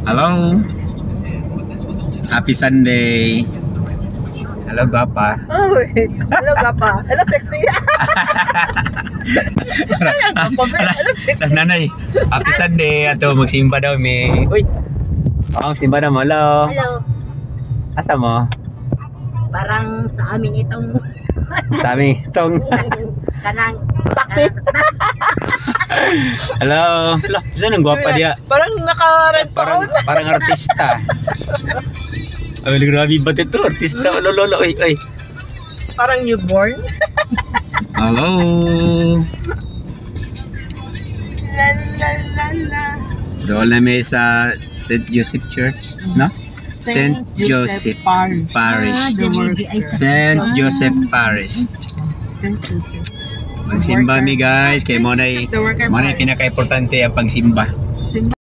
Hello. Happy Sunday. Hello, Gapa. Oh, hello, Gapa. Hello, sexy. Hello, sexy. Nanay, happy Sunday. Ato, magsimba daw may. Uy. Simba na mo. Hello. Hello. Asa mo? Parang sa amin itong Sa amin itong. kanang Taxi. Hello. Hello. Saan ang gwapa diya? Parang naka-red Parang artista. Ay, grabe ba ito? Artista. Lolo. Uy. Parang newborn. Hello. La la la la. Doon na may sa St. Joseph Church, no? St. Joseph Parish. St. Joseph Parish. St. Joseph. Magsimba mi guys, kay mo na pinaka-importante ang pagsimba.